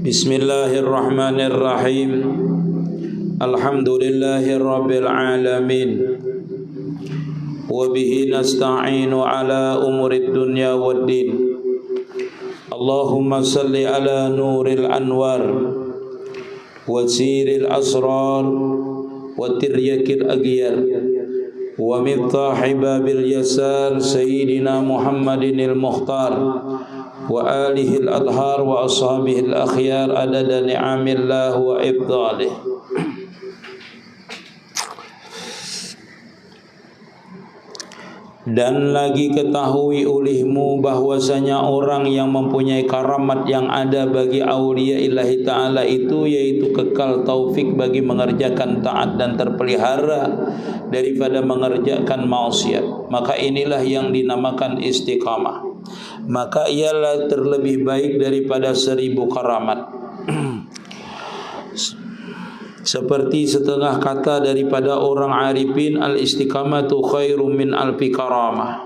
Bismillahirrahmanirrahim. Alhamdulillahirabbil alamin. Wa bihi nasta'inu ala umurid dunya waddin. Allahumma salli ala nuril anwar wa siril asrar wa tiryakil aghyar wa mittahi babil yasar sayyidina Muhammadinil mukhtar wa alihil adhar wa ashabihil akhyar adada ni'amillah wa ibdalih. Dan lagi ketahui olehmu bahwasanya orang yang mempunyai karamat yang ada bagi aulia ilahi ta'ala itu, yaitu kekal taufik bagi mengerjakan taat dan terpelihara daripada mengerjakan maksiat. Maka inilah yang dinamakan istiqamah. Maka ialah terlebih baik daripada 1000 karamat. Seperti setengah kata daripada orang arifin, al-istiqamatu khairum min alfi karamah.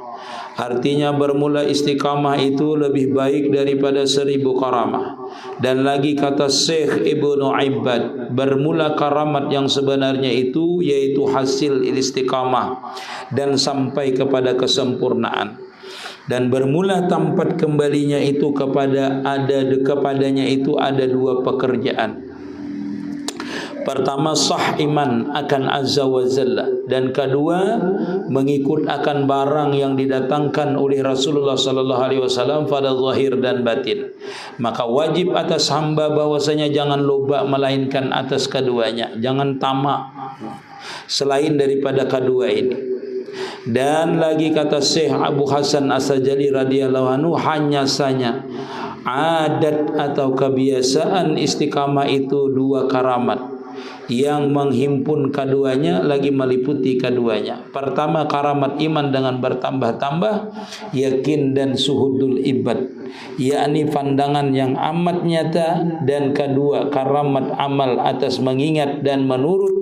Artinya bermula istiqamah itu lebih baik daripada 1000 karamah. Dan lagi kata Syekh Ibnu Ibbad, bermula karamat yang sebenarnya itu yaitu hasil istiqamah dan sampai kepada kesempurnaan. Dan bermula tempat kembalinya itu kepadanya itu ada 2 pekerjaan. Pertama, sah iman akan Azza wa Jalla, dan kedua, mengikut akan barang yang didatangkan oleh Rasulullah sallallahu alaihi wasallam pada zahir dan batin. Maka wajib atas hamba bahwasanya jangan loba melainkan atas keduanya, jangan tamak selain daripada kedua ini. Dan lagi kata Syekh Abu Hasan As-Sajali radhiyallahu anhu, hanya saja adat atau kebiasaan istiqamah itu 2 karamat yang menghimpun keduanya, lagi meliputi keduanya. Pertama, karamat iman dengan bertambah-tambah, yakin dan suhudul ibad, yakni pandangan yang amat nyata. Dan kedua, karamat amal atas mengingat dan menurut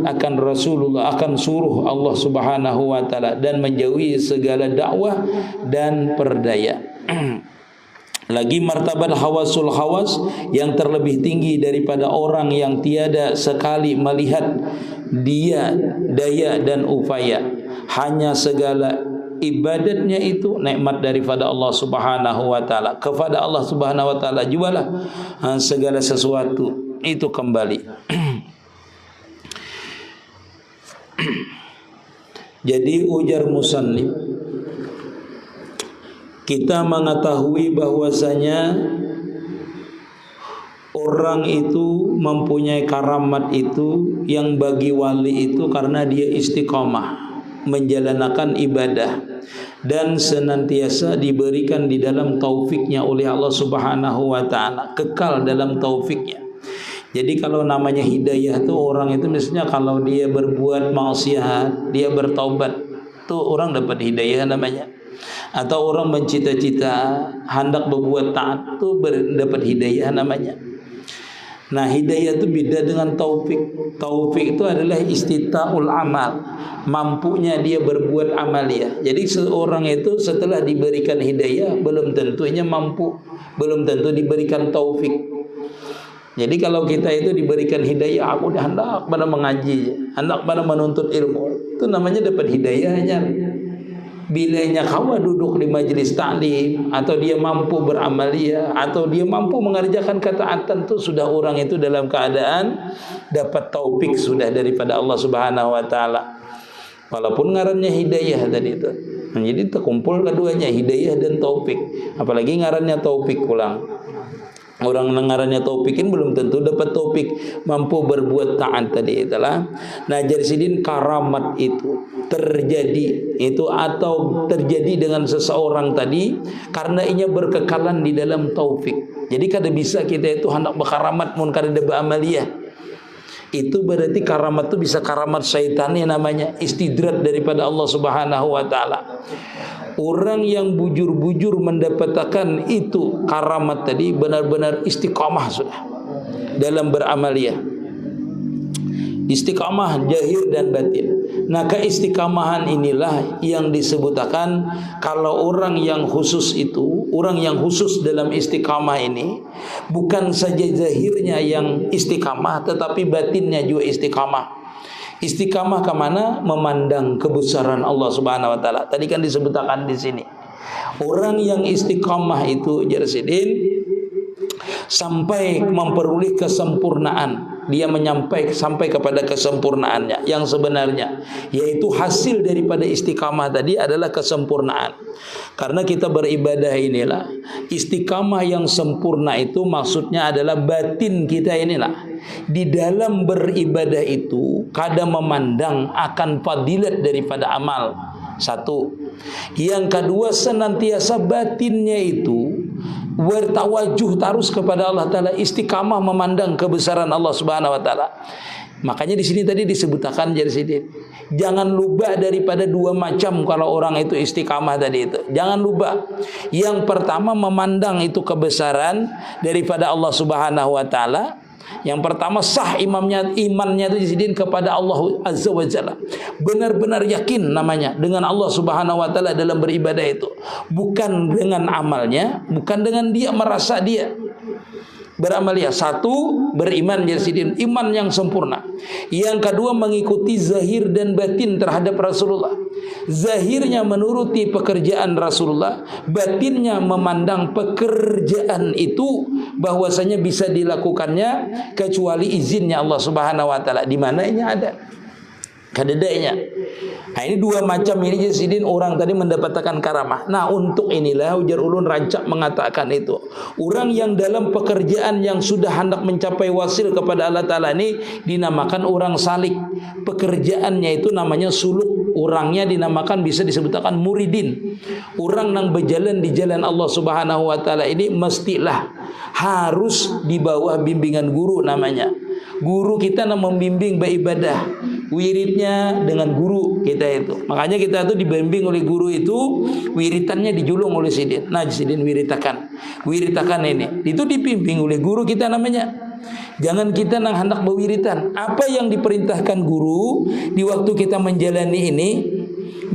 akan Rasulullah, akan suruh Allah Subhanahu wa taala, dan menjauhi segala dakwah dan perdaya. Lagi martabat hawasul hawas yang terlebih tinggi daripada orang yang tiada sekali melihat dia daya dan upaya. Hanya segala ibadatnya itu nikmat daripada Allah Subhanahu wa taala. Kepada Allah Subhanahu wa taala jualah segala sesuatu itu kembali. Jadi ujar musannif, kita mengetahui bahwasanya orang itu mempunyai karamat itu yang bagi wali itu karena dia istiqamah menjalankan ibadah dan senantiasa diberikan di dalam taufiknya oleh Allah Subhanahu wa taala, kekal dalam taufiknya. Jadi kalau namanya hidayah itu orang itu misalnya kalau dia berbuat maksiat, dia bertaubat, tuh orang dapat hidayah namanya. Atau orang mencita-cita hendak berbuat taat, itu dapat hidayah namanya. Nah, hidayah itu beda dengan taufik. Taufik itu adalah istita'ul amal, mampunya dia berbuat amaliyah. Jadi seorang itu setelah diberikan hidayah belum tentunya mampu, belum tentu diberikan taufik. Jadi kalau kita itu diberikan hidayah, aku dah hendak pada mengaji, hendak pada menuntut ilmu, itu namanya dapat hidayahnya. Bilanya kawan duduk di majelis taklim, atau dia mampu beramaliyah, atau dia mampu mengerjakan ketaatan, itu sudah orang itu dalam keadaan dapat taufik sudah daripada Allah Subhanahu wa taala. Walaupun ngarannya hidayah tadi itu. Nah, jadi terkumpul keduanya, hidayah dan taufik. Apalagi ngarannya taufik pulang. Orang ngarannya taufikin belum tentu dapat taufik mampu berbuat taat tadi itulah. Nah, jadi sidin karamat itu terjadi itu atau terjadi dengan seseorang tadi karena ia berkekalan di dalam taufik. Jadi kada bisa kita itu hendak berkaramat mun kada ada beramaliyah. Itu berarti karamat itu bisa karamat syaitani namanya, istidrat daripada Allah Subhanahu wa taala. Orang yang bujur-bujur mendapatkan itu karamat tadi benar-benar istiqamah sudah dalam beramaliyah. Istiqamah zahir dan batin. Nah, keistiqamahan inilah yang disebutkan kalau orang yang khusus itu, orang yang khusus dalam istiqamah ini, bukan saja zahirnya yang istiqamah, tetapi batinnya juga istiqamah. Istiqamah kemana? Memandang kebesaran Allah Subhanahu Wa Taala. Tadi kan disebutkan di sini. Orang yang istiqamah itu Jarsidin sampai memperoleh kesempurnaan. Dia sampai kepada kesempurnaannya yang sebenarnya, yaitu hasil daripada istiqamah tadi adalah kesempurnaan. Karena kita beribadah inilah istiqamah yang sempurna, itu maksudnya adalah batin kita inilah di dalam beribadah itu kadang memandang akan fadilat daripada amal. Satu. Yang kedua, senantiasa batinnya itu bertawajuh terus kepada Allah Ta'ala, istiqamah memandang kebesaran Allah Subhanahu Wa Ta'ala. Makanya di sini tadi disebutkan Jarsidin, jangan lupa daripada dua macam kalau orang itu istiqamah tadi itu. Jangan lupa. Yang pertama, memandang itu kebesaran daripada Allah Subhanahu Wa Ta'ala. Yang pertama, sah imannya itu Jarsidin kepada Allah Azza wa Jalla. Benar-benar yakin namanya dengan Allah Subhanahu Wa Ta'ala dalam beribadah itu, bukan dengan amalnya, bukan dengan dia merasa dia beramaliyah. Satu, beriman Jarsidin, iman yang sempurna. Yang kedua, mengikuti zahir dan batin terhadap Rasulullah. Zahirnya menuruti pekerjaan Rasulullah, batinnya memandang pekerjaan itu bahwasanya bisa dilakukannya kecuali izinnya Allah Subhanahu Wa Ta'ala. Di mana ini ada kadedainya. Nah, ini dua macam ini Jarsidin orang tadi mendapatkan karamah. Nah, untuk inilah ujar ulun rancak mengatakan itu, orang yang dalam pekerjaan yang sudah hendak mencapai wasil kepada Allah Ta'ala ini dinamakan orang salik. Pekerjaannya itu namanya suluk. Orangnya dinamakan, bisa disebutkan muridin. Orang yang berjalan di jalan Allah Subhanahu Wa Ta'ala ini mestilah harus di bawah bimbingan guru namanya. Guru kita yang membimbing beribadah, wiridnya dengan guru kita itu. Makanya kita itu dibimbing oleh guru itu, wiritannya dijulung oleh Sidin. Nah, Sidin wiritakan ini. Itu dibimbing oleh guru kita namanya. Jangan kita nang hendak berwiritan. Apa yang diperintahkan guru di waktu kita menjalani ini,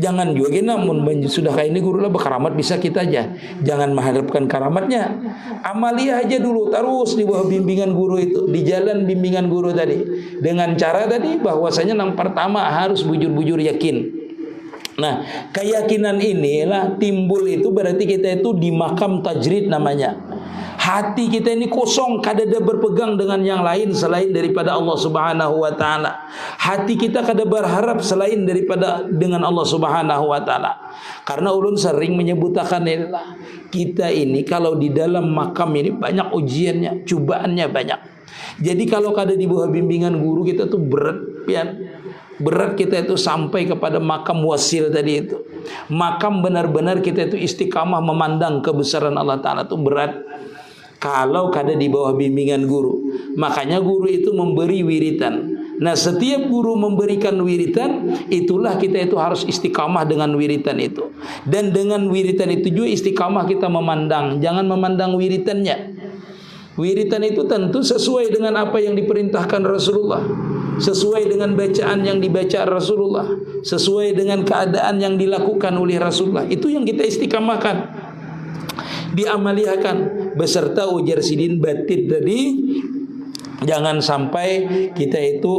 jangan juga namun sudah kayak ini guru lah berkaramat bisa kita aja. Jangan mengharapkan karamatnya. Amaliyah aja dulu terus di bawah bimbingan guru itu, di jalan bimbingan guru tadi. Dengan cara tadi bahwasanya yang pertama harus bujur-bujur yakin. Nah, keyakinan inilah timbul itu berarti kita itu di makam tajrid namanya. Hati kita ini kosong, kadada berpegang dengan yang lain selain daripada Allah Subhanahu Wa Ta'ala. Hati kita kada berharap selain daripada dengan Allah Subhanahu Wa Ta'ala. Karena ulun sering menyebutkan inilah, kita ini kalau di dalam makam ini banyak ujiannya, cobaannya banyak. Jadi kalau kada di bawah bimbingan guru kita tuh berat, pian. Berat kita itu sampai kepada makam wasil tadi itu. Makam benar-benar kita itu istiqamah memandang kebesaran Allah Ta'ala itu berat kalau kada di bawah bimbingan guru. Makanya guru itu memberi wiritan. Nah, setiap guru memberikan wiritan, itulah kita itu harus istiqamah dengan wiritan itu. Dan dengan wiritan itu juga istiqamah kita memandang. Jangan memandang wiritannya. Wiritan itu tentu sesuai dengan apa yang diperintahkan Rasulullah, sesuai dengan bacaan yang dibaca Rasulullah, sesuai dengan keadaan yang dilakukan oleh Rasulullah. Itu yang kita istiqamahkan, diamaliakan beserta ujar Sidin batin tadi. Jangan sampai kita itu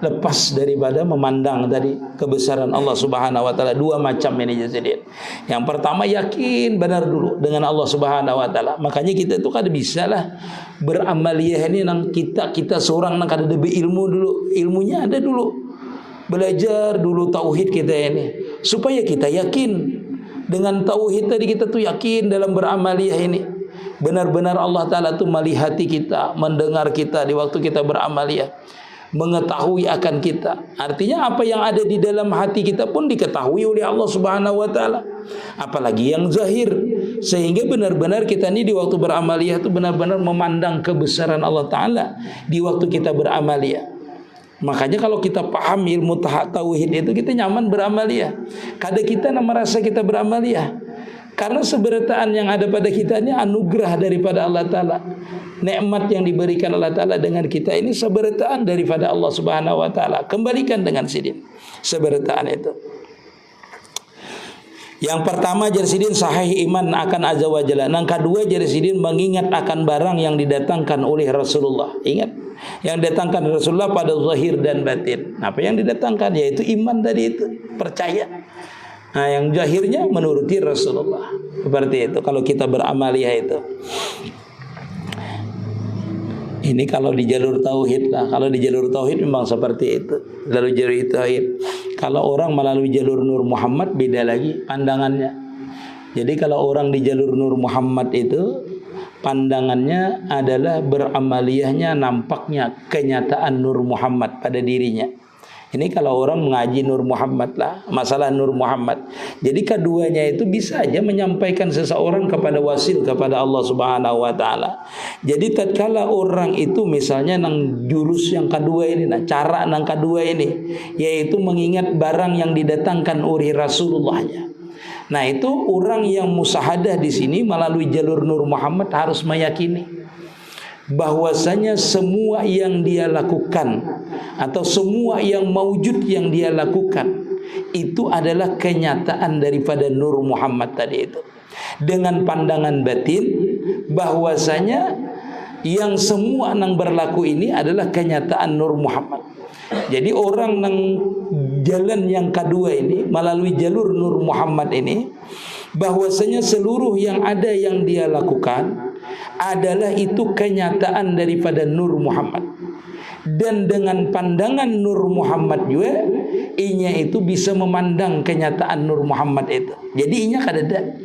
lepas daripada memandang tadi kebesaran Allah Subhanahu Wa Ta'ala. Dua macam ini Sidin. Yang pertama, yakin benar dulu dengan Allah Subhanahu Wa Ta'ala. Makanya kita itu kada bisa lah beramaliyah ini nang kita seorang nang kada ada berilmu dulu. Ilmunya ada dulu, belajar dulu tauhid kita ini supaya kita yakin dengan tauhid tadi. Kita tuh yakin dalam beramaliyah ini benar-benar Allah Ta'ala tuh melihati kita, mendengar kita di waktu kita beramaliyah, mengetahui akan kita. Artinya apa yang ada di dalam hati kita pun diketahui oleh Allah Subhanahu Wa Ta'ala, apalagi yang zahir. Sehingga benar-benar kita ini di waktu beramaliyah itu benar-benar memandang kebesaran Allah Ta'ala di waktu kita beramaliyah. Makanya kalau kita paham ilmu tauhid itu, kita nyaman beramaliyah. Kadang kita merasa kita beramaliyah, Karena seberataan yang ada pada kita ini anugerah daripada Allah Ta'ala. Nikmat yang diberikan Allah Ta'ala dengan kita ini seberataan daripada Allah Subhanahu Wa Ta'ala. Kembalikan dengan sidin seberataan itu. Yang pertama jarsidin sahih iman akan azza wa jalla. Yang kedua jarsidin mengingat akan barang yang didatangkan oleh Rasulullah. Ingat, yang didatangkan Rasulullah pada zahir dan batin. Apa yang didatangkan yaitu iman tadi itu, percaya. Nah, yang zahirnya menuruti Rasulullah. Seperti itu kalau kita beramaliyah itu. Ini kalau di jalur tauhid lah. Kalau di jalur tauhid memang seperti itu. Lalu jalur tauhid. Kalau orang melalui jalur Nur Muhammad beda lagi pandangannya. Jadi kalau orang di jalur Nur Muhammad itu pandangannya adalah beramaliyahnya nampaknya kenyataan Nur Muhammad pada dirinya. Ini kalau orang mengaji Nur Muhammad lah, masalah Nur Muhammad. Jadi keduanya itu bisa aja menyampaikan seseorang kepada wasil kepada Allah Subhanahu Wa Ta'ala. Jadi tatkala orang itu misalnya nang jurus yang kedua ini, nah cara nang kedua ini, yaitu mengingat barang yang didatangkan oleh Rasulullahnya. Nah itu orang yang musahadah di sini melalui jalur Nur Muhammad harus meyakini bahwasanya semua yang dia lakukan atau semua yang maujud yang dia lakukan itu adalah kenyataan daripada Nur Muhammad tadi itu. Dengan pandangan batin bahwasanya yang semua nang berlaku ini adalah kenyataan Nur Muhammad. Jadi orang nang jalan yang kedua ini melalui jalur Nur Muhammad ini bahwasanya seluruh yang ada yang dia lakukan adalah itu kenyataan daripada Nur Muhammad. Dan dengan pandangan Nur Muhammad juga inya itu bisa memandang kenyataan Nur Muhammad itu. Jadi inya kadada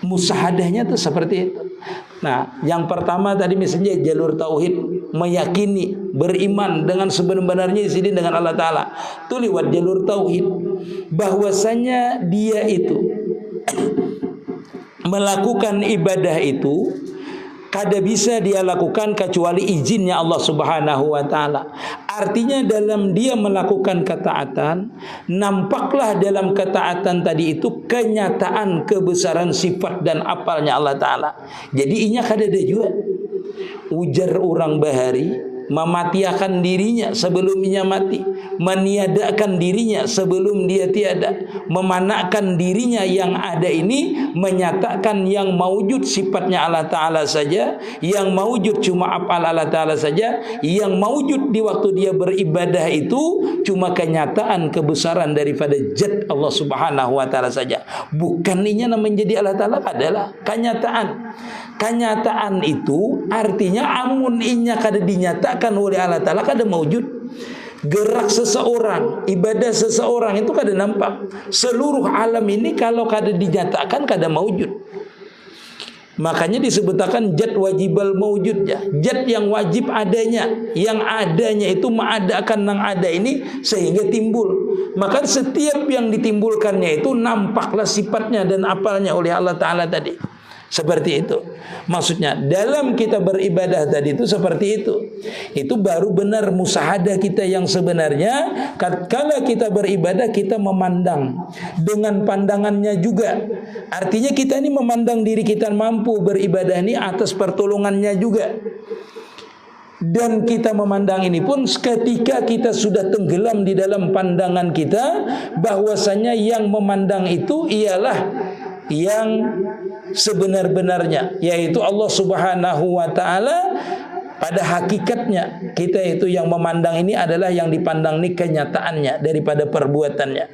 musahadahnya tuh seperti itu. Nah, yang pertama tadi misalnya jalur tauhid, meyakini, beriman dengan sebenarnya sini dengan Allah Ta'ala. Itu lewat jalur tauhid bahwasanya dia itu melakukan ibadah itu kada bisa dia lakukan kecuali izinnya Allah Subhanahu Wa Ta'ala. Artinya dalam dia melakukan ketaatan, nampaklah dalam ketaatan tadi itu kenyataan kebesaran sifat dan apalnya Allah Ta'ala. Jadi inya kada ada juga ujar orang bahari mematiakan dirinya sebelum ia mati, meniadakan dirinya sebelum dia tiada, memanakkan dirinya yang ada ini, menyatakan yang maujud sifatnya Allah Ta'ala saja, yang maujud cuma afal Allah Ta'ala saja, yang maujud di waktu dia beribadah itu cuma kenyataan kebesaran daripada zat Allah Subhanahu Wa Ta'ala saja. Bukan inya menjadi Allah Ta'ala adalah kenyataan. Kenyataan itu artinya amun inya kada dinyatakan oleh Allah Ta'ala kada maujud. Gerak seseorang, ibadah seseorang itu kada nampak. Seluruh alam ini kalau kada dinyatakan kada maujud. Makanya disebutkan zat wajibal maujudnya, zat yang wajib adanya, yang adanya itu mengadakan nang ada ini sehingga timbul. Maka setiap yang ditimbulkannya itu nampaklah sifatnya dan apalnya oleh Allah Ta'ala tadi. Seperti itu. Maksudnya dalam kita beribadah tadi itu seperti itu. Itu baru benar musahadah kita yang sebenarnya. Kala kita beribadah kita memandang dengan pandangannya juga. Artinya kita ini memandang diri kita mampu beribadah ini atas pertolongannya juga. Dan kita memandang ini pun ketika kita sudah tenggelam di dalam pandangan kita bahwasanya yang memandang itu ialah yang sebenar-benarnya, yaitu Allah Subhanahu Wa Ta'ala. Pada hakikatnya kita itu yang memandang ini adalah yang dipandang ini kenyataannya daripada perbuatannya.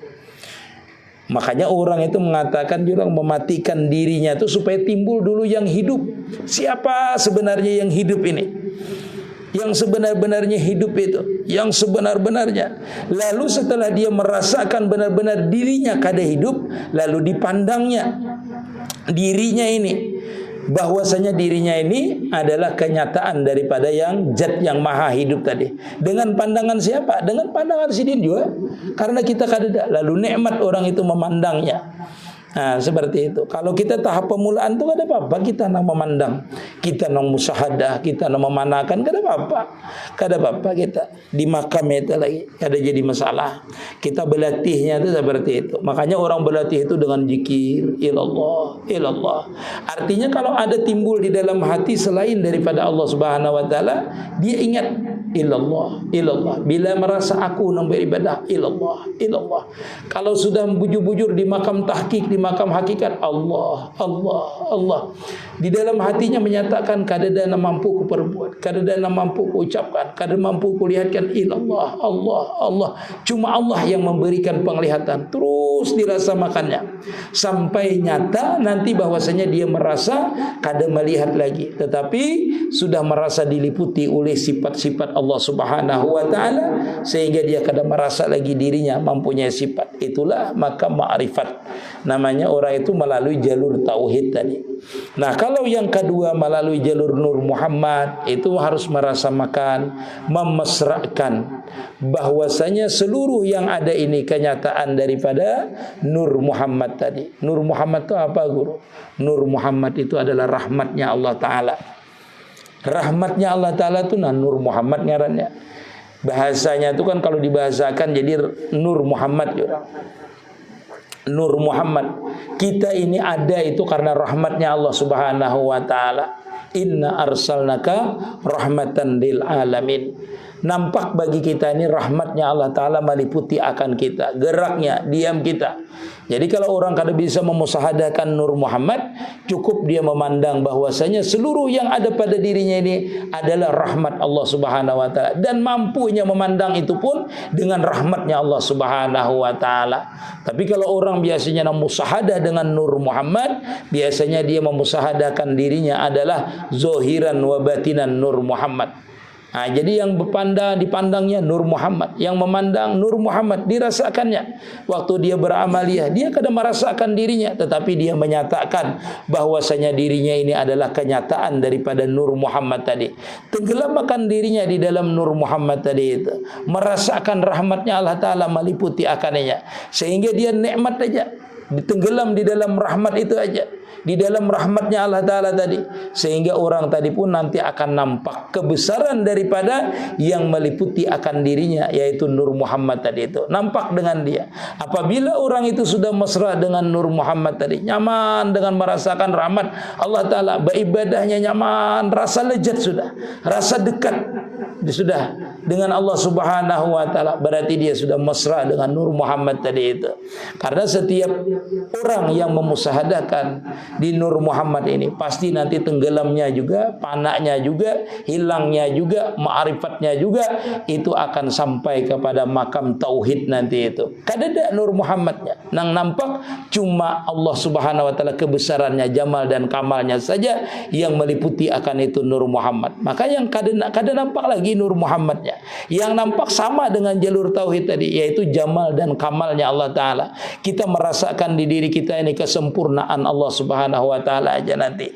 Makanya orang itu mengatakan juga mematikan dirinya itu supaya timbul dulu yang hidup. Siapa sebenarnya yang hidup ini? Yang sebenar-benarnya hidup itu, yang sebenar-benarnya. Lalu setelah dia merasakan benar-benar dirinya kada hidup, lalu dipandangnya dirinya ini, bahwasanya dirinya ini adalah kenyataan daripada yang zat yang maha hidup tadi. Dengan pandangan siapa? Dengan pandangan sidin juga. Karena kita kada ada. Lalu nikmat orang itu memandangnya. Nah, seperti itu. Kalau kita tahap pemulaan tuh gak ada apa-apa. Kita nak memandang, kita nak musyahadah, kita nak memanakan, gak ada apa-apa. Gak ada apa-apa kita di makam itu lagi. Gak ada jadi masalah. Kita berlatihnya itu seperti itu. Makanya orang berlatih itu dengan zikir, ilallah, ilallah. Artinya kalau ada timbul di dalam hati selain daripada Allah Subhanahu wa taala, dia ingat ilallah, ilallah. Bila merasa aku nak beribadah, ilallah, ilallah. Kalau sudah bujur-bujur di makam tahqiq, di makam hakikat, Allah, Allah, Allah. Di dalam hatinya menyatakan kadang-kadang mampu ku perbuat, kadang-kadang mampu ku ucapkan, kadang mampu ku lihatkan, ilallah, Allah, Allah. Cuma Allah yang memberikan penglihatan. Terus dirasamakannya sampai nyata nanti bahwasanya dia merasa kadang melihat lagi, tetapi sudah merasa diliputi oleh sifat-sifat Allah Subhanahu wa taala sehingga dia kadang merasa lagi dirinya mempunyai sifat. Itulah maka ma'rifat. Namanya orang itu melalui jalur tauhid tadi. Nah, kalau yang kedua melalui jalur Nur Muhammad itu harus merasamakan, memesrakan bahwasanya seluruh yang ada ini kenyataan daripada Nur Muhammad tadi. Nur Muhammad itu apa, Guru? Nur Muhammad itu adalah rahmatnya Allah Ta'ala. Rahmatnya Allah Ta'ala itu Nur Muhammad ngarannya. Bahasanya itu kan kalau dibahasakan jadi Nur Muhammad juga. Nur Muhammad. Kita ini ada itu karena rahmatnya Allah Subhanahu wa taala. Inna arsalnaka rahmatan lil alamin. Nampak bagi kita ini rahmatnya Allah Ta'ala meliputi akan kita, geraknya, diam kita. Jadi kalau orang kada bisa memusahadakan Nur Muhammad, cukup dia memandang bahwasanya seluruh yang ada pada dirinya ini adalah rahmat Allah Subhanahu wa taala, dan mampunya memandang itu pun dengan rahmatnya Allah Subhanahu wa taala. Tapi kalau orang biasanya memusahadah dengan Nur Muhammad, biasanya dia memusahadakan dirinya adalah zohiran wa batinan Nur Muhammad. Nah, jadi yang dipandangnya Nur Muhammad, yang memandang Nur Muhammad dirasakannya. Waktu dia beramaliyah, dia kadang merasakan dirinya, tetapi dia menyatakan bahwasanya dirinya ini adalah kenyataan daripada Nur Muhammad tadi. Tenggelamkan dirinya di dalam Nur Muhammad tadi itu, merasakan rahmatnya Allah Ta'ala meliputi akannya, sehingga dia nikmat aja, ditenggelam di dalam rahmat itu aja, di dalam rahmatnya Allah Ta'ala tadi, sehingga orang tadi pun nanti akan nampak kebesaran daripada yang meliputi akan dirinya, yaitu Nur Muhammad tadi itu nampak dengan dia. Apabila orang itu sudah mesra dengan Nur Muhammad tadi, nyaman dengan merasakan rahmat Allah Ta'ala, beribadahnya nyaman, rasa lezat sudah, rasa dekat sudah dengan Allah Subhanahu wa taala, berarti dia sudah mesra dengan Nur Muhammad tadi itu. Karena setiap orang yang memusahadakan di Nur Muhammad ini pasti nanti tenggelamnya juga, panaknya juga, hilangnya juga, ma'rifatnya juga, itu akan sampai kepada makam tauhid nanti itu. Kadada Nur Muhammadnya nang nampak cuma Allah Subhanahu wa taala, kebesarannya, jamal dan kamalnya saja yang meliputi akan itu Nur Muhammad. Maka yang kada nampak lagi Nur Muhammadnya, yang nampak sama dengan jalur tauhid tadi, yaitu jamal dan kamalnya Allah Ta'ala. Kita merasakan di diri kita ini kesempurnaan Allah Subhanahu wa taala aja nanti.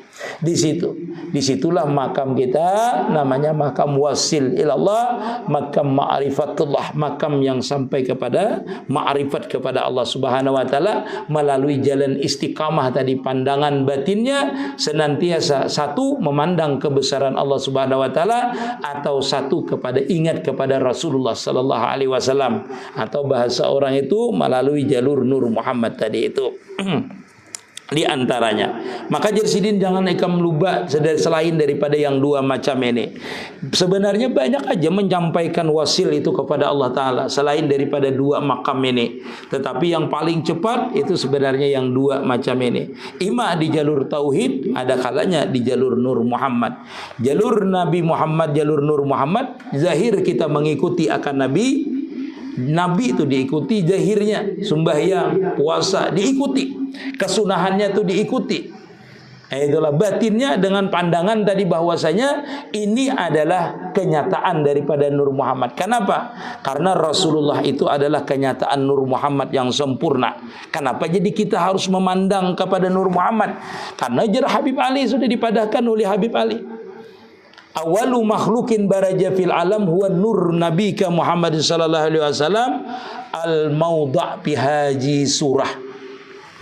Disitulah makam kita, namanya makam wasil ilallah, makam ma'rifatullah, makam yang sampai kepada ma'rifat kepada Allah Subhanahu wa taala melalui jalan istiqamah tadi. Pandangan batinnya senantiasa satu memandang kebesaran Allah Subhanahu wa taala, atau satu kepada ingat kepada Rasulullah sallallahu alaihi wasallam, atau bahasa orang itu melalui jalur Nur Muhammad tadi itu. Di antaranya, maka Jersidin jangan ikam lupa selain daripada yang dua macam ini. Sebenarnya banyak aja menyampaikan wasil itu kepada Allah Ta'ala selain daripada dua makam ini, tetapi yang paling cepat itu sebenarnya yang dua macam ini. Ima di jalur tauhid, ada kalanya di jalur Nur Muhammad. Jalur Nabi Muhammad, jalur Nur Muhammad, zahir kita mengikuti akan Nabi itu diikuti, zahirnya sembahyang, puasa diikuti, kesunahannya itu diikuti. Itulah batinnya dengan pandangan tadi bahwasanya ini adalah kenyataan daripada Nur Muhammad. Kenapa? Karena Rasulullah itu adalah kenyataan Nur Muhammad yang sempurna. Kenapa jadi kita harus memandang kepada Nur Muhammad? Karena jar Habib Ali sudah dipadahkan oleh Habib Ali. Awalu makhlukin baraja fil alam huwa nur nabika Muhammad sallallahu alaihi wasallam al maudha' bihaji surah.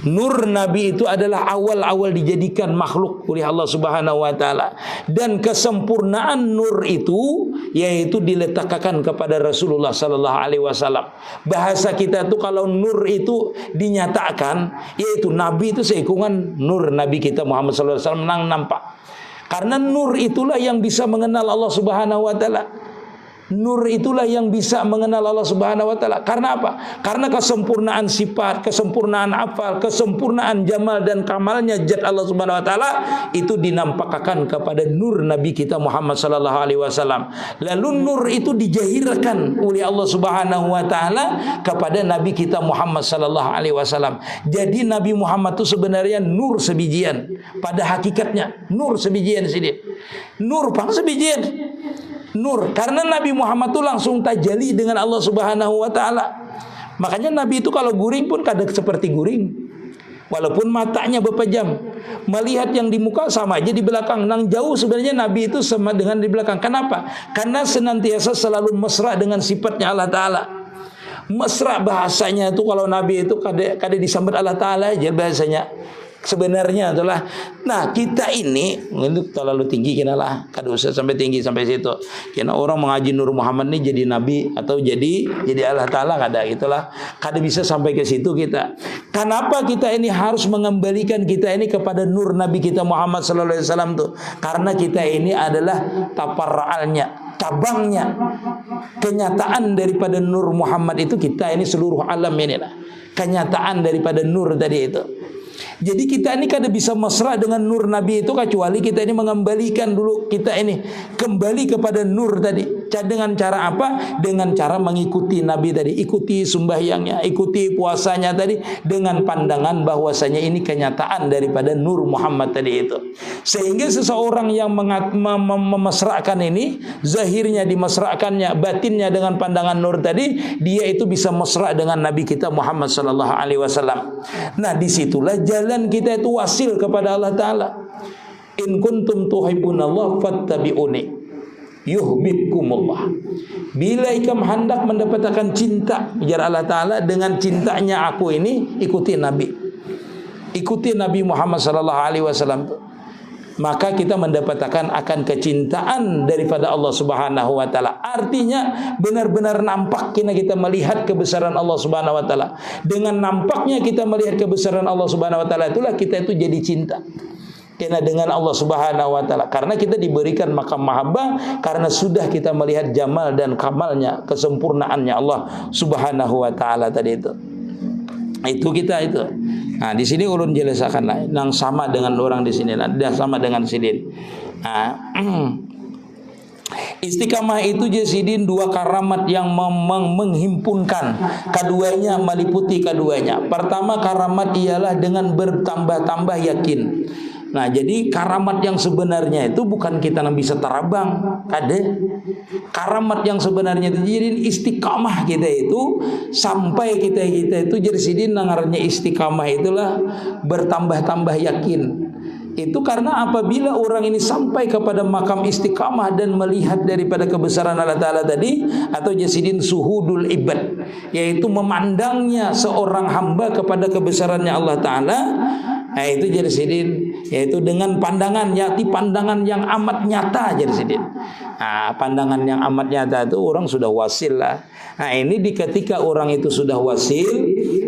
Nur Nabi itu adalah awal-awal dijadikan makhluk oleh Allah Subhanahu wa taala, dan kesempurnaan nur itu yaitu diletakkan kepada Rasulullah sallallahu alaihi wasallam. Bahasa kita tuh kalau nur itu dinyatakan yaitu Nabi itu seikungan nur Nabi kita Muhammad sallallahu alaihi wasallam nampak. Karena nur itulah yang bisa mengenal Allah Subhanahu wa taala. Nur itulah yang bisa mengenal Allah Subhanahu wa taala. Karena apa? Karena kesempurnaan sifat, kesempurnaan afal, kesempurnaan jamal dan kamalnya zat Allah Subhanahu wa taala itu dinampakkan kepada nur Nabi kita Muhammad sallallahu alaihi wasallam. Lalu nur itu dijahirkan oleh Allah Subhanahu wa taala kepada Nabi kita Muhammad sallallahu alaihi wasallam. Jadi Nabi Muhammad itu sebenarnya nur sebijian. Pada hakikatnya nur sebijian sini. Nur pang sebijian. Nur, karena Nabi Muhammad itu langsung tajalli dengan Allah Subhanahu wa taala. Makanya Nabi itu kalau guring pun kadang seperti guring. Walaupun matanya berpejam, melihat yang di muka sama aja di belakang. Nang jauh sebenarnya Nabi itu sama dengan di belakang. Kenapa? Karena senantiasa selalu mesra dengan sifatnya Allah taala. Mesra bahasanya itu kalau Nabi itu kada disambut Allah taala aja bahasanya. Sebenarnya adalah, nah kita ini terlalu tinggi kena lah, kada usah sampai tinggi sampai situ. Kena orang mengaji Nur Muhammad ini jadi nabi atau jadi Allah taala kada itulah, kada bisa sampai ke situ kita. Kenapa kita ini harus mengembalikan kita ini kepada nur Nabi kita Muhammad sallallahu alaihi wasallam tuh? Karena kita ini adalah taparra'alnya, cabangnya, kenyataan daripada Nur Muhammad itu kita ini seluruh alam ini lah. Kenyataan daripada nur tadi itu. Jadi kita ini kada bisa mesra dengan nur Nabi itu kecuali kita ini mengembalikan dulu kita ini kembali kepada nur tadi. Dengan cara apa? Dengan cara mengikuti Nabi tadi, ikuti sembahyangnya, ikuti puasanya tadi dengan pandangan bahwasanya ini kenyataan daripada nur Muhammad tadi itu. Sehingga seseorang yang memesrakan ini, zahirnya dimesrakannya, batinnya dengan pandangan nur tadi, dia itu bisa mesra dengan Nabi kita Muhammad sallallahu alaihi wasallam. Nah, disitulah jalan kita itu wasil kepada Allah Ta'ala. In kuntum tuhibbunallah fattabi'uni yuhibbukumullah. Bila ikam hendak mendapatkan cinta biar Allah Ta'ala, dengan cintanya aku ini ikuti Nabi, ikuti Nabi Muhammad sallallahu alaihi wasallam, maka kita mendapatkan akan kecintaan daripada Allah Subhanahu wa taala. Artinya benar-benar nampak kita melihat kebesaran Allah Subhanahu wa taala. Dengan nampaknya kita melihat kebesaran Allah Subhanahu wa taala itulah kita itu jadi cinta. Karena dengan Allah Subhanahu wa taala, karena kita diberikan makam mahabbah karena sudah kita melihat jamal dan kamalnya, kesempurnaannya Allah Subhanahu wa taala tadi itu. Itu kita itu. Nah, di sini ulun jelaskan lah, yang sama dengan orang di sini, dah sama dengan sidin. Nah, istiqamah itu jasidin dua karamat yang menghimpunkan keduanya, meliputi keduanya. Pertama karamat ialah dengan bertambah-tambah yakin. Nah, jadi karamat yang sebenarnya itu bukan kita yang bisa terabang, kada. Karamat yang sebenarnya itu jadi istiqamah kita itu sampai kita itu jadi sidin nangarnya istiqamah itulah bertambah-tambah yakin. Itu karena apabila orang ini sampai kepada makam istiqamah dan melihat daripada kebesaran Allah Ta'ala tadi, atau jasidin suhudul ibad, yaitu memandangnya seorang hamba kepada kebesarannya Allah Ta'ala. Nah, itu jadi sidin, yaitu dengan pandangan yang amat nyata jadi sidin. Nah, pandangan yang amat nyata itu orang sudah wasil lah. Nah, ini ketika orang itu sudah wasil,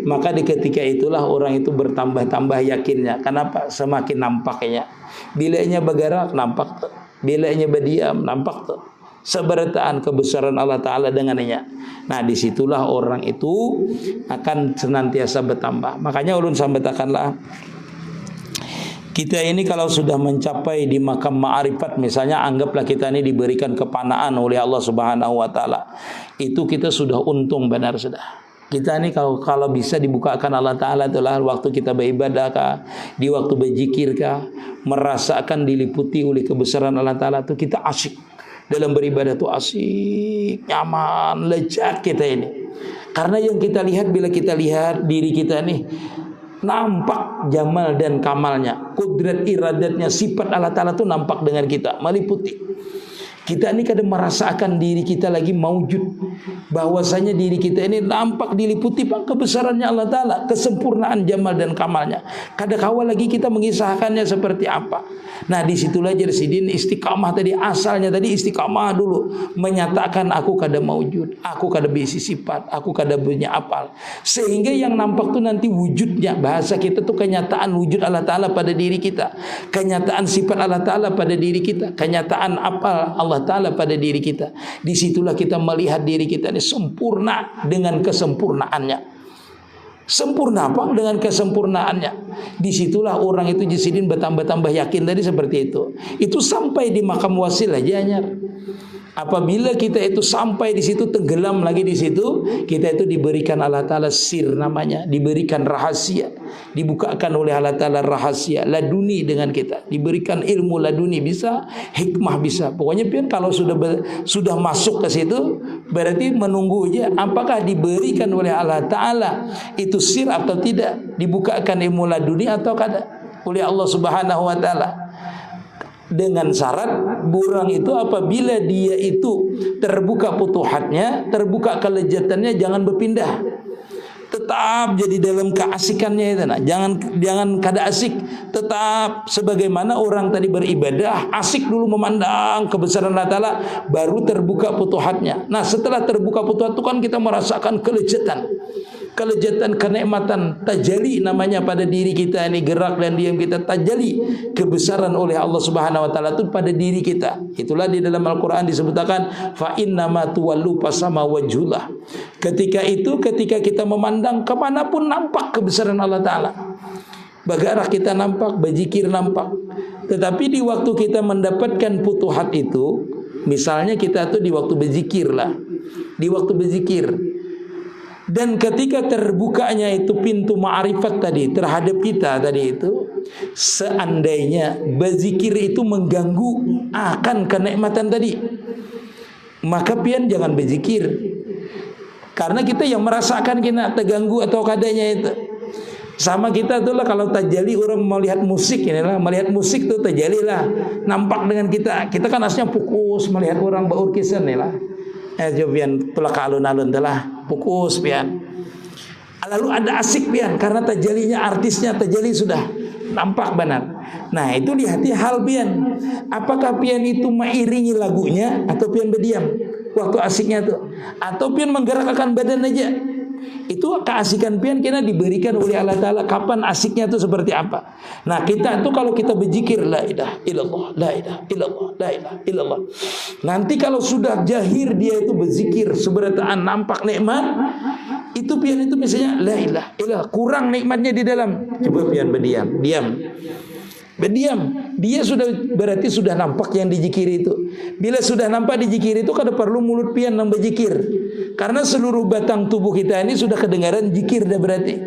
maka di ketika itulah orang itu bertambah-tambah yakinnya. Kenapa? Semakin nampaknya. Bilanya bergerak nampak tuh. Bilanya berdiam nampak tuh. Seberataan kebesaran Allah Ta'ala dengannya. Nah, disitulah orang itu akan senantiasa bertambah. Makanya ulun sampaikanlah, kita ini kalau sudah mencapai di makam ma'rifat, misalnya anggaplah kita ini diberikan kepanaan oleh Allah Subhanahu wa taala. Itu kita sudah untung benar sudah. Kita ini kalau bisa dibukakan Allah Ta'ala itulah waktu kita beribadah kah, di waktu berzikir kah, merasakan diliputi oleh kebesaran Allah Ta'ala itu kita asyik. Dalam beribadah itu asyik, nyaman, lezat kita ini. Karena yang kita lihat bila kita lihat diri kita nih, nampak jamal dan kamalnya, kudrat iradatnya, sifat Allah Ta'ala itu nampak dengan kita, meliputi. Kita ini kadang merasakan diri kita lagi maujud, bahwasanya diri kita ini nampak diliputi kebesarannya Allah Ta'ala, kesempurnaan jamal dan kamalnya. Kadang-kala lagi kita mengisahkannya seperti apa. Nah disitulah Jersidin istiqamah tadi, asalnya tadi istiqamah dulu, menyatakan aku kada maujud, aku kada bisi sifat, aku kada punya apal, sehingga yang nampak tuh nanti wujudnya. Bahasa kita tuh kenyataan wujud Allah Ta'ala pada diri kita, kenyataan sifat Allah Ta'ala pada diri kita, kenyataan apal Allah Ta'ala pada diri kita. Disitulah kita melihat diri kita ini sempurna dengan kesempurnaannya. Sempurna apa? Dengan kesempurnaannya. Disitulah orang itu Jersidin bertambah-tambah yakin tadi seperti itu. Itu sampai di makam wasil aja Anyar. Apabila kita itu sampai di situ, tenggelam lagi di situ, kita itu diberikan Allah Ta'ala sir namanya, diberikan rahasia, dibukakan oleh Allah Ta'ala rahasia laduni dengan kita, diberikan ilmu laduni bisa, hikmah bisa. Pokoknya pian kalau sudah masuk ke situ, berarti menunggu aja apakah diberikan oleh Allah Ta'ala itu sir atau tidak, dibukakan ilmu laduni atau kada oleh Allah Subhanahu Wa Ta'ala. Dengan syarat burang itu apabila dia itu terbuka futuhatnya, terbuka kelezatannya, jangan berpindah, tetap jadi dalam keasikannya itu. Nah, jangan kada asik, tetap sebagaimana orang tadi beribadah, asik dulu memandang kebesaran Allah Ta'ala, baru terbuka futuhatnya. Nah setelah terbuka futuhat itu kan kita merasakan kelezatan, kenikmatan, tajali namanya pada diri kita ini, gerak dan diam kita tajali kebesaran oleh Allah Subhanahu Wa Ta'ala itu pada diri kita. Itulah di dalam Al-Quran disebutkan fa innama tuwallu fasama wajhullah. Ketika kita memandang kemanapun nampak kebesaran Allah Ta'ala, bagarah kita nampak, berzikir nampak. Tetapi di waktu kita mendapatkan futuhat itu, misalnya kita tuh di waktu berzikir lah, di waktu berzikir, dan ketika terbukanya itu pintu ma'rifat tadi terhadap kita tadi itu, seandainya berzikir itu mengganggu akan kenikmatan tadi, maka pian jangan berzikir. Karena kita yang merasakan kita terganggu atau kadanya itu. Sama kita tuh lah kalau tajali orang melihat musik ini lah, melihat musik tuh tajali lah, nampak dengan kita. Kita kan aslinya fokus melihat orang berurkisan nih lah. Pian telah alun-alun telah fokus pian. Lalu ada asik pian karena tajalinya artisnya tajali sudah nampak benar. Nah itu lihati hal pian. Apakah pian itu mengiringi lagunya atau pian berdiam waktu asiknya tuh, atau pian menggerakkan badan aja? Itu keasikan pian kena diberikan oleh Allah Ta'ala. Kapan asiknya itu seperti apa? Nah kita itu kalau kita berzikir la ilaha illallah, la ilaha illallah, la ilaha illallah, nanti kalau sudah jahir dia itu berzikir seberataan nampak nikmat, itu pian itu misalnya la ilaha illallah, kurang nikmatnya di dalam, coba pian berdiam, berdiam, dia sudah berarti sudah nampak yang dizikir itu. Bila sudah nampak dizikir itu, kada perlu mulut pian yang berzikir, karena seluruh batang tubuh kita ini sudah kedengaran zikir dah berarti.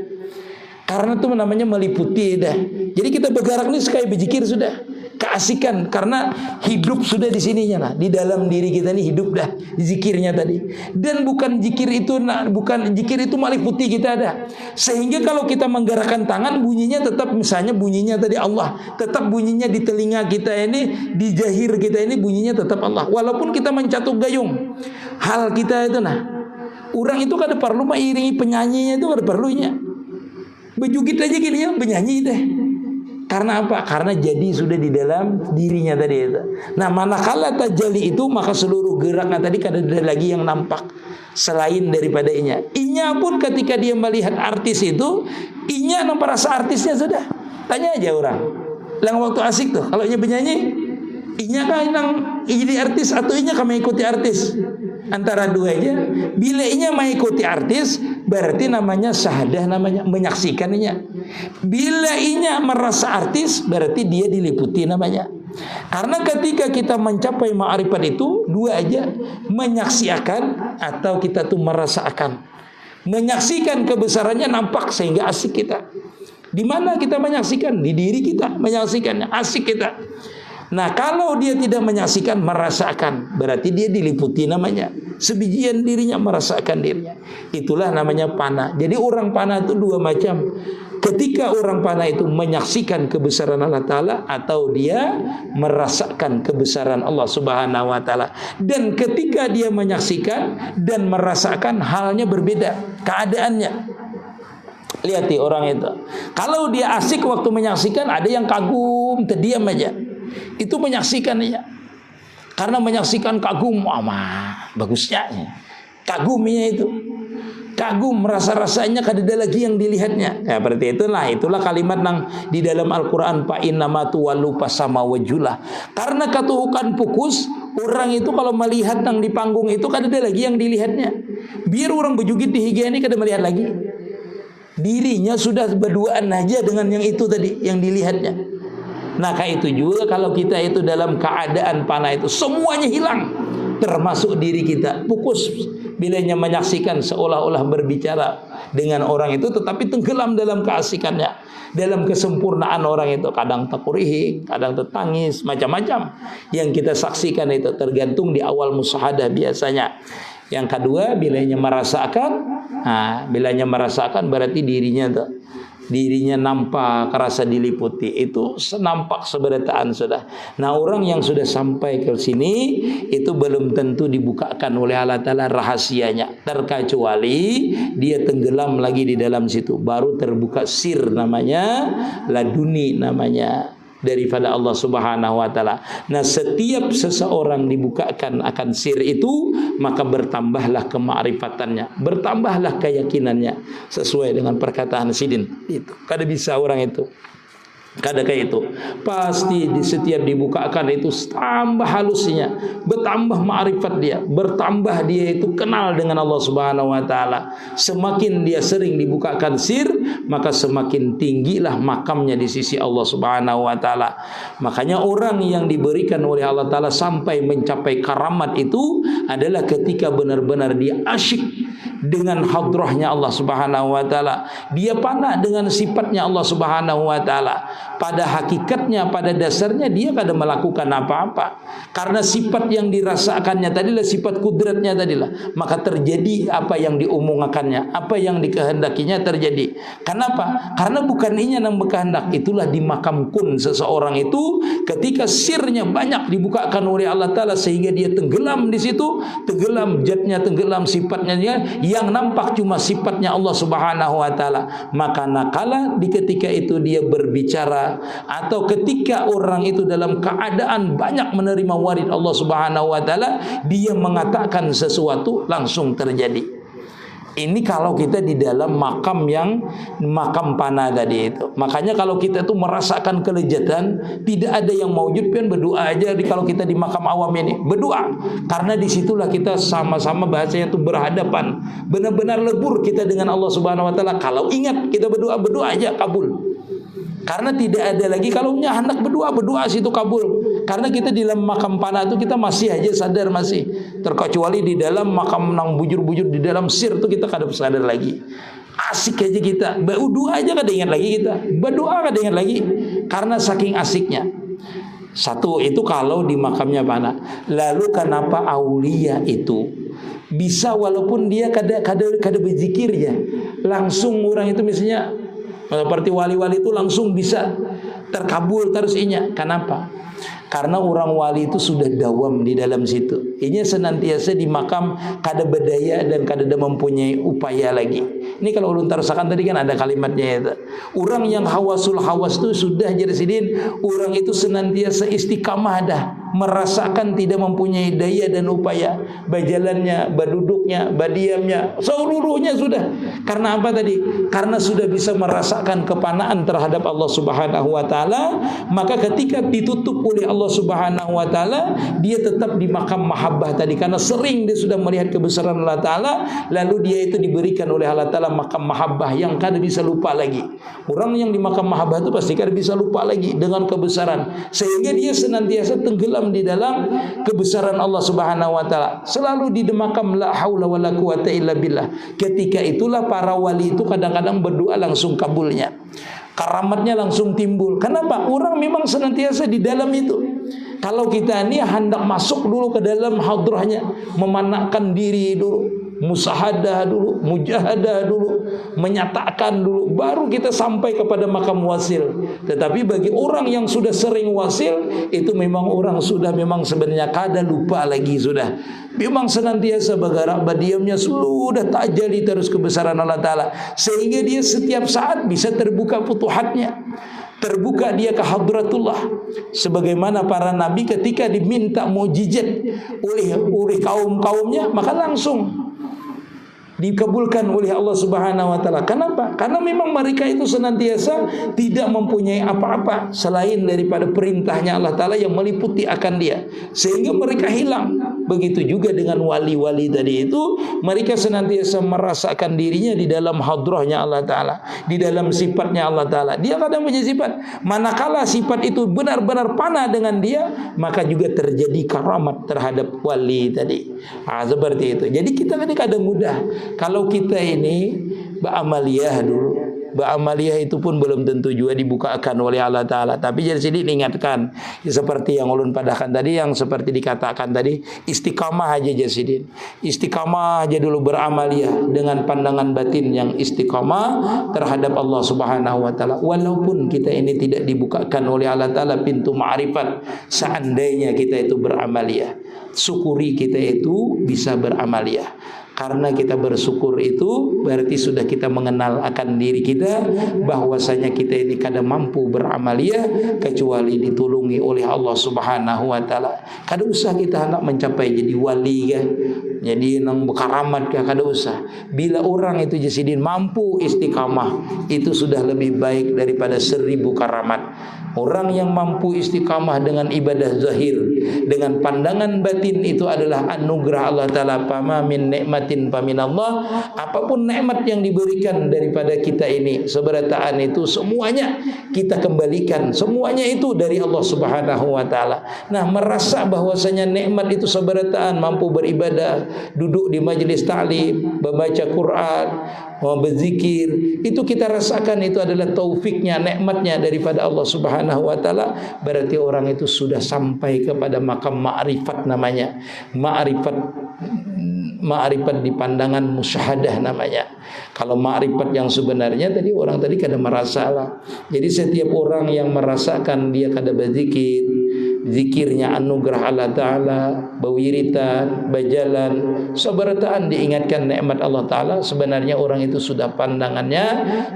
Karena itu namanya meliputi dah. Jadi kita bergerak ni sekali berzikir sudah keasikan, karena hidup sudah di sininya lah, di dalam diri kita ini hidup dah zikirnya tadi. Dan bukan zikir itu meliputi kita ada, sehingga kalau kita menggerakkan tangan bunyinya tetap, misalnya bunyinya tadi Allah, tetap bunyinya di telinga kita ini, di jahir kita ini bunyinya tetap Allah, walaupun kita mencatuk gayung. Hal kita itu nah, orang itu kada perlu mengiringi penyanyinya, itu kada perlunya. Bejugit aja gini ya, penyanyi deh. Karena apa? Karena jadi sudah di dalam dirinya tadi itu. Nah, manakala tajali itu, maka seluruh geraknya tadi kada ada lagi yang nampak selain daripada inya. Inya pun ketika dia melihat artis itu, inya nampak rasa artisnya sudah. Tanya aja orang. Yang waktu asik tuh, kalau inya penyanyi, inya kah yang jadi artis atau inya kah mengikuti artis? Antara dua aja. Bila inya mengikuti artis, berarti namanya syahadah, namanya menyaksikan inya. Bila inya merasa artis, berarti dia diliputi namanya. Karena ketika kita mencapai ma'rifat itu dua aja, menyaksikan atau kita tuh merasakan. Menyaksikan kebesarannya nampak sehingga asik kita. Di mana kita menyaksikan? Di diri kita menyaksikannya, asik kita. Nah kalau dia tidak menyaksikan, merasakan, berarti dia diliputi namanya. Sebijian dirinya merasakan dirinya. Itulah namanya panah. Jadi orang panah itu dua macam. ketika orang panah itu menyaksikan kebesaran Allah Ta'ala atau dia merasakan kebesaran Allah Subhanahu wa Ta'ala. Dan ketika dia menyaksikan dan merasakan, halnya berbeda keadaannya. Lihat orang itu, kalau dia asik waktu menyaksikan, ada yang kagum, terdiam aja. Itu menyaksikan aja. Karena menyaksikan kagum, bagusnya. Kagumnya itu. Kagum, rasa-rasanya kadada lagi yang dilihatnya. Ya, berarti itulah kalimat nang di dalam Al-Quran, fa innama tuwallu fasama wajulah. Karena katuhukan pukus, orang itu kalau melihat nang di panggung itu kadada lagi yang dilihatnya. Biar orang berjugit di higa ini kada melihat lagi. Dirinya sudah berduaan aja dengan yang itu tadi, yang dilihatnya. Nah, kayak itu juga kalau kita itu dalam keadaan panah itu semuanya hilang, termasuk diri kita. Pukus bilanya menyaksikan seolah-olah berbicara dengan orang itu, tetapi tenggelam dalam keasikannya, dalam kesempurnaan orang itu. Kadang terkurih, kadang tertangis, macam-macam yang kita saksikan itu tergantung di awal musyahadah biasanya. Yang kedua, bilanya merasakan berarti dirinya nampak, rasa diliputi, itu nampak seberataan sudah. Nah, orang yang sudah sampai ke sini itu belum tentu dibukakan oleh Allah Ta'ala rahasianya, terkecuali dia tenggelam lagi di dalam situ, baru terbuka sir namanya, laduni namanya, daripada Allah Subhanahu wa Ta'ala. Nah, setiap seseorang dibukakan akan sir itu, maka bertambahlah kema'rifatannya, bertambahlah keyakinannya, sesuai dengan perkataan Sidin. Itu kada bisa orang itu, kada kayak itu. Pasti di setiap dibukakan itu tambah halusnya, bertambah ma'rifat dia, bertambah dia itu kenal dengan Allah Subhanahu wa Ta'ala. Semakin dia sering dibukakan sir, maka semakin tinggilah makamnya di sisi Allah Subhanahu wa Ta'ala. Makanya orang yang diberikan oleh Allah Ta'ala sampai mencapai karamat itu adalah ketika benar-benar dia asyik dengan hadrahnya Allah Subhanahu wa Ta'ala. Dia panah dengan sifatnya Allah Subhanahu wa Ta'ala. Pada hakikatnya, pada dasarnya dia kada melakukan apa-apa, karena sifat yang dirasakannya tadilah sifat kudratnya tadilah, maka terjadi apa yang diomongkannya, apa yang dikehendakinya terjadi. Kenapa? Karena bukan inya yang berkehendak. Itulah dimakamkan seseorang itu ketika sirnya banyak dibukakan oleh Allah Ta'ala, sehingga dia tenggelam di situ, tenggelam zatnya, tenggelam sifatnya, yang nampak cuma sifatnya Allah Subhanahu wa Ta'ala. Maka nakala di ketika itu dia berbicara, atau ketika orang itu dalam keadaan banyak menerima warid Allah Subhanahu wa Ta'ala, dia mengatakan sesuatu langsung terjadi. Ini kalau kita di dalam makam panah tadi itu. Makanya kalau kita itu merasakan kelezatan, tidak ada yang maujud, pian berdoa aja. Kalau kita di makam awam ini berdoa, karena disitulah kita sama-sama bahasanya itu berhadapan, benar-benar lebur kita dengan Allah Subhanahu wa Ta'ala. Kalau ingat kita berdoa aja kabul. Karena tidak ada lagi kalau hendak berdoa situ kabul. Karena kita di dalam makam panah itu kita masih aja sadar, masih terkecuali di dalam makam nang bujur-bujur di dalam sir itu kita kada sadar lagi. Asik aja kita, berdoa aja kada ingat lagi kita, berdoa kada ingat lagi karena saking asiknya. Satu itu kalau di makamnya panah. Lalu kenapa aulia itu bisa walaupun dia kada berzikir ya, langsung orang itu misalnya seperti wali-wali itu langsung bisa terkabul terus inya. Kenapa? Karena orang wali itu sudah dawam di dalam situ. Inya senantiasa di makam kada berdaya dan kada mempunyai upaya lagi. Ini kalau ulun tarasakan tadi kan ada kalimatnya itu. Orang yang hawas itu sudah jadi sidin, orang itu senantiasa istiqamah dah, merasakan tidak mempunyai daya dan upaya, berjalannya, berduduknya, berdiamnya, seluruhnya sudah. Karena apa tadi? Karena sudah bisa merasakan kepanaan terhadap Allah Subhanahu wa Ta'ala. Maka ketika ditutup oleh Allah Subhanahu wa Ta'ala, dia tetap di makam mahabbah tadi, karena sering dia sudah melihat kebesaran Allah Ta'ala. Lalu dia itu diberikan oleh Allah Ta'ala makam mahabbah yang kada bisa lupa lagi. Orang yang di makam mahabbah itu pasti kada bisa lupa lagi dengan kebesaran, sehingga dia senantiasa tenggelam di dalam kebesaran Allah Subhanahu wa Ta'ala, selalu di makam la haula wala quwata illa billah. Ketika itulah para wali itu kadang-kadang berdoa langsung kabulnya, karamatnya langsung timbul. Kenapa? Orang memang senantiasa di dalam itu. Kalau kita ini hendak masuk dulu ke dalam hadrahnya, memanakkan diri dulu, musahadah dulu, mujahadah dulu, menyatakan dulu, baru kita sampai kepada makam wasil. Tetapi bagi orang yang sudah sering wasil, itu memang orang sudah memang sebenarnya kada lupa lagi sudah. Memang senantiasa bergerak berdiamnya sudah tak jali terus kebesaran Allah Ta'ala, sehingga dia setiap saat bisa terbuka futuhatnya, terbuka dia ke hadratullah. Sebagaimana para nabi ketika diminta mukjizat oleh kaum-kaumnya, maka langsung dikabulkan oleh Allah Subhanahu wa taala. Kenapa? Karena memang mereka itu senantiasa tidak mempunyai apa-apa selain daripada perintahnya Allah Ta'ala yang meliputi akan dia, sehingga mereka hilang. Begitu juga dengan wali-wali tadi itu, mereka senantiasa merasakan dirinya di dalam hadrahnya Allah Ta'ala, di dalam sifatnya Allah Ta'ala. Dia kadang punya sifat, manakala sifat itu benar-benar panah dengan dia, maka juga terjadi karamat terhadap wali tadi. Seperti itu. Jadi kita kadang mudah kalau kita ini beramaliyah dulu. Beramaliyah itu pun belum tentu juga dibukakan oleh Allah Ta'ala. Tapi jadi sini ingatkan, seperti yang ulun padahkan tadi, yang seperti dikatakan tadi, istiqamah aja Jasidin. Istiqamah aja dulu beramaliyah dengan pandangan batin yang istiqamah terhadap Allah Subhanahu wa Ta'ala. Walaupun kita ini tidak dibukakan oleh Allah Ta'ala pintu ma'rifat, seandainya kita itu beramaliyah, syukuri kita itu bisa beramaliyah. Karena kita bersyukur itu berarti sudah kita mengenal akan diri kita, bahwasanya kita ini kada mampu beramaliyah kecuali ditulungi oleh Allah Subhanahu wa Ta'ala. Kada usah kita hendak mencapai jadi wali kan, jadi nang berkaramat kan, kada usah. Bila orang itu Jasidin mampu istiqamah, itu sudah lebih baik daripada 1000 karamat. Orang yang mampu istiqamah dengan ibadah zahir, dengan pandangan batin, itu adalah anugerah Allah Ta'ala. Fama min nikmatin faminallah. Apapun nikmat yang diberikan daripada kita ini, seberataan itu semuanya kita kembalikan, semuanya itu dari Allah Subhanahu wa Ta'ala. Nah, merasa bahwasanya nikmat itu seberataan, mampu beribadah, duduk di majelis ta'lim, membaca Quran, berzikir, itu kita rasakan itu adalah taufiknya, nikmatnya daripada Allah Subhanahu wa Ta'ala. Berarti orang itu sudah sampai kepada makam ma'rifat namanya. Ma'rifat di pandangan musyahadah namanya. Kalau ma'rifat yang sebenarnya tadi orang tadi kada merasalah. Jadi setiap orang yang merasakan dia kada berzikir, zikirnya anugerah Allah Ta'ala, berwiritan, berjalan, sabarataan diingatkan nikmat Allah Ta'ala, sebenarnya orang itu sudah pandangannya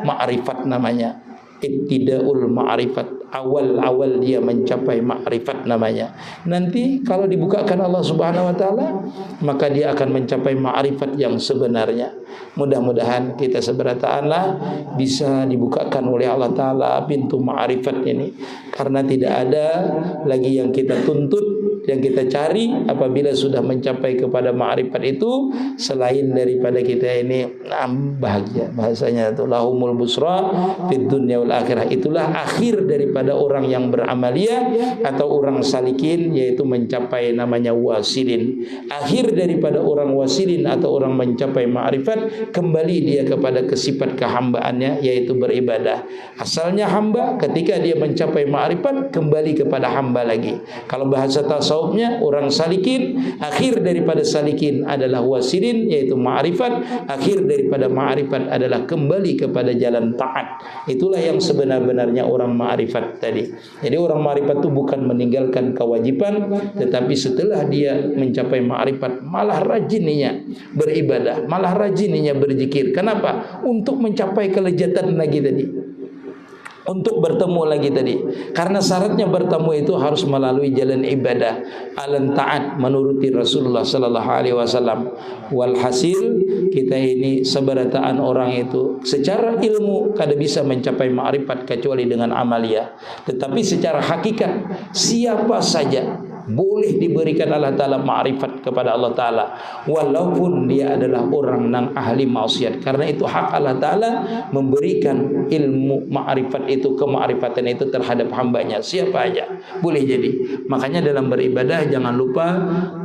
ma'rifat namanya. Ibtidaul ma'rifat, awal-awal dia mencapai ma'rifat namanya. Nanti kalau dibukakan Allah Subhanahu wa Ta'ala, maka dia akan mencapai ma'rifat yang sebenarnya. Mudah-mudahan kita seberataanlah bisa dibukakan oleh Allah Ta'ala pintu ma'rifat ini, karena tidak ada lagi yang kita tuntut, yang kita cari apabila sudah mencapai kepada ma'rifat itu, selain daripada kita ini bahagia. Bahasanya itu lahumul busra fid dunya wal akhirah. Itulah akhir daripada orang yang beramaliyah atau orang salikin, yaitu mencapai namanya wasilin. Akhir daripada orang wasilin atau orang mencapai ma'rifat, kembali dia kepada kesifat kehambaannya, yaitu beribadah. Asalnya hamba, ketika dia mencapai ma'rifat, kembali kepada hamba lagi. Kalau bahasa tasawufnya orang salikin, akhir daripada salikin adalah wasilin, yaitu ma'rifat. Akhir daripada ma'rifat adalah kembali kepada jalan taat. Itulah yang sebenar-benarnya orang ma'rifat tadi. Jadi orang ma'rifat itu bukan meninggalkan kewajiban, tetapi setelah dia mencapai ma'rifat, malah rajininya beribadah, malah rajininya berzikir. Kenapa? Untuk mencapai kelezatan lagi tadi, untuk bertemu lagi tadi. Karena syaratnya bertemu itu harus melalui jalan ibadah, alan taat, menuruti Rasulullah sallallahu alaihi wasallam. Walhasil kita ini seberataan orang itu secara ilmu kada bisa mencapai ma'rifat kecuali dengan amaliyah. Tetapi secara hakikat siapa saja boleh diberikan Allah Ta'ala ma'rifat kepada Allah Ta'ala, walaupun dia adalah orang yang ahli maksiat. Karena itu hak Allah Ta'ala memberikan ilmu ma'rifat itu, kema'rifatan itu terhadap hambanya, siapa aja boleh jadi. Makanya dalam beribadah jangan lupa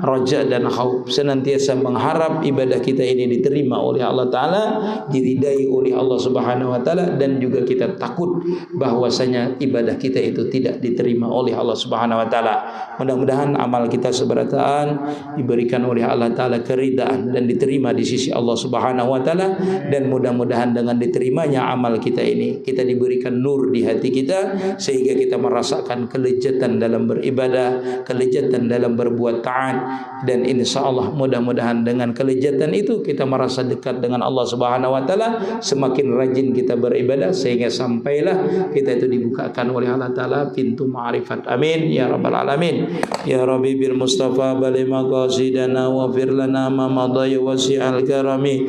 roja dan khauf, senantiasa mengharap ibadah kita ini diterima oleh Allah Ta'ala, diridai oleh Allah Subhanahu wa Ta'ala, dan juga kita takut bahwasanya ibadah kita itu tidak diterima oleh Allah Subhanahu wa Ta'ala. Mudah-mudahan mudah-mudahan amal kita seberataan diberikan oleh Allah Ta'ala keridaan dan diterima di sisi Allah Subhanahu Wa Ta'ala. Dan mudah-mudahan dengan diterimanya amal kita ini, kita diberikan nur di hati kita, sehingga kita merasakan kelezatan dalam beribadah, kelezatan dalam berbuat taat. Dan insya-Allah mudah-mudahan dengan kelezatan itu kita merasa dekat dengan Allah Subhanahu Wa Ta'ala. Semakin rajin kita beribadah, sehingga sampailah kita itu dibukakan oleh Allah Ta'ala pintu ma'rifat. Amin ya rabbal alamin. Ya Rabbi bil Mustafa bali maqasidana wa fir lana ma madaya wasi'al karami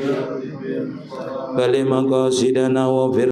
bali maqasidana wa fir